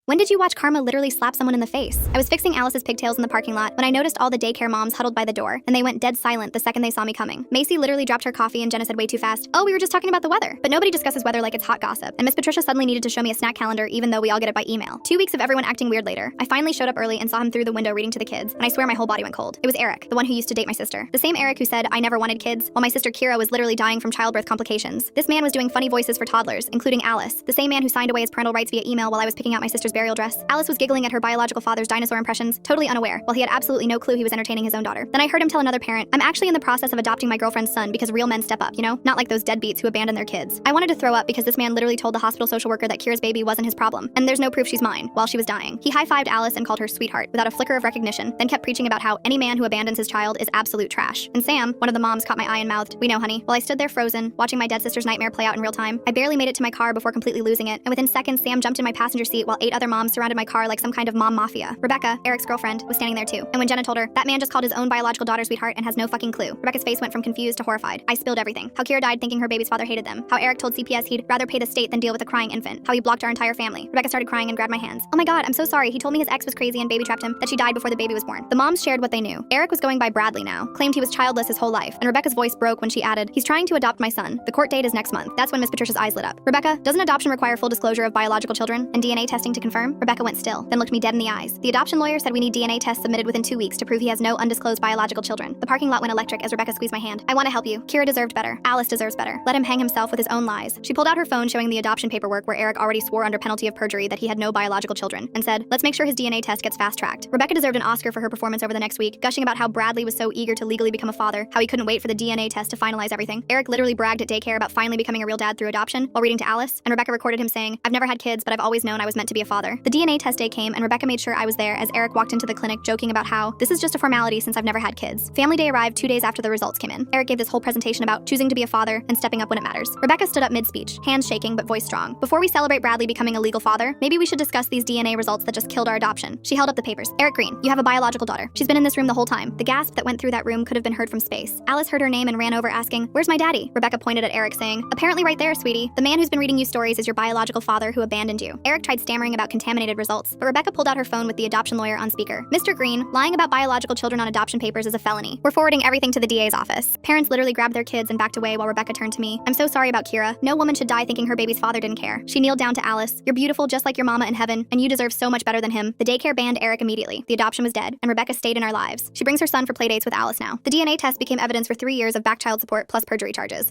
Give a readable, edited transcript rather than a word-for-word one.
When did you watch Karma literally slap someone in the face? I was fixing Alice's pigtails in the parking lot when I noticed all the daycare moms huddled by the door, and they went dead silent the second they saw me coming. Macy literally dropped her coffee and Jenna said way too fast, "Oh, we were just talking about the weather." But nobody discusses weather like it's hot gossip, and Miss Patricia suddenly needed to show me a snack calendar even though we all get it by email. 2 weeks of everyone acting weird later, I finally showed up early and saw him through the window reading to the kids, and I swear my whole body went cold. It was Eric, the one who used to date my sister. The same Eric who said I never wanted kids, while my sister Kira was literally dying from childbirth complications. This man was doing funny voices for toddlers, including Alice, the same man who signed away his parental rights via email while I was picking out my sister's burial dress. Alice was giggling at her biological father's dinosaur impressions, totally unaware, while he had absolutely no clue he was entertaining his own daughter. Then I heard him tell another parent, "I'm actually in the process of adopting my girlfriend's son because real men step up, you know? Not like those deadbeats who abandon their kids." I wanted to throw up because this man literally told the hospital social worker that Kira's baby wasn't his problem, and there's no proof she's mine, while she was dying. He high-fived Alice and called her sweetheart without a flicker of recognition, then kept preaching about how any man who abandons his child is absolute trash. And Sam, one of the moms, caught my eye and mouthed, "We know, honey," while I stood there frozen, watching my dead sister's nightmare play out in real time. I barely made it to my car before completely losing it, and within seconds, Sam jumped in my passenger seat while 8 other moms surrounded my car like some kind of mom mafia. Rebecca, Eric's girlfriend, was standing there too, and when Jenna told her, "That man just called his own biological daughter sweetheart and has no fucking clue," Rebecca's face went from confused to horrified. I spilled everything. How Kira died thinking her baby's father hated them. How Eric told CPS he'd rather pay the state than deal with a crying infant. How he blocked our entire family. Rebecca started crying and grabbed my hands. "Oh my god, I'm so sorry. He told me his ex was crazy and baby trapped him, that she died before the baby was born." The moms shared what they knew. Eric was going by Bradley now, claimed he was childless his whole life, and Rebecca's voice broke when she added, "He's trying to adopt my son. The court date is next month." That's when Miss Patricia's eyes lit up. "Rebecca, doesn't adoption require full disclosure of biological children and DNA testing to confirm?" Rebecca went still, then looked me dead in the eyes. "The adoption lawyer said we need DNA tests submitted within 2 weeks to prove he has no undisclosed biological children." The parking lot went electric as Rebecca squeezed my hand. "I want to help you. Kira deserved better. Alice deserves better. Let him hang himself with his own lies." She pulled out her phone showing the adoption paperwork where Eric already swore under penalty of perjury that he had no biological children, and said, "Let's make sure his DNA test gets fast-tracked." Rebecca deserved an Oscar for her performance over the next week, gushing about how Bradley was so eager to legally become a father, how he couldn't wait for the DNA test to finalize everything. Eric literally bragged at daycare about finally becoming a real dad through adoption while reading to Alice, and Rebecca recorded him saying, "I've never had kids, but I've always known I was meant to be a father." The DNA test day came, and Rebecca made sure I was there as Eric walked into the clinic joking about how, "This is just a formality since I've never had kids." Family day arrived 2 days after the results came in. Eric gave this whole presentation about choosing to be a father and stepping up when it matters. Rebecca stood up mid-speech, hands shaking but voice strong. "Before we celebrate Bradley becoming a legal father, maybe we should discuss these DNA results that just killed our adoption." She held up the papers. "Eric Green, you have a biological daughter. She's been in this room the whole time." The gasp that went through that room could have been heard from space. Alice heard her name and ran over asking, "Where's my daddy?" Rebecca pointed at Eric saying, "Apparently right there, sweetie. The man who's been reading you stories is your biological father who abandoned you." Eric tried stammering about contaminated results, but Rebecca pulled out her phone with the adoption lawyer on speaker. "Mr. Green, lying about biological children on adoption papers is a felony. We're forwarding everything to the DA's office." Parents literally grabbed their kids and backed away while Rebecca turned to me. "I'm so sorry about Kira. No woman should die thinking her baby's father didn't care." She kneeled down to Alice. "You're beautiful just like your mama in heaven, and you deserve so much better than him." The daycare banned Eric immediately. The adoption was dead, and Rebecca stayed in our lives. She brings her son for playdates with Alice now. The DNA test became evidence for 3 years of back child support plus perjury charges.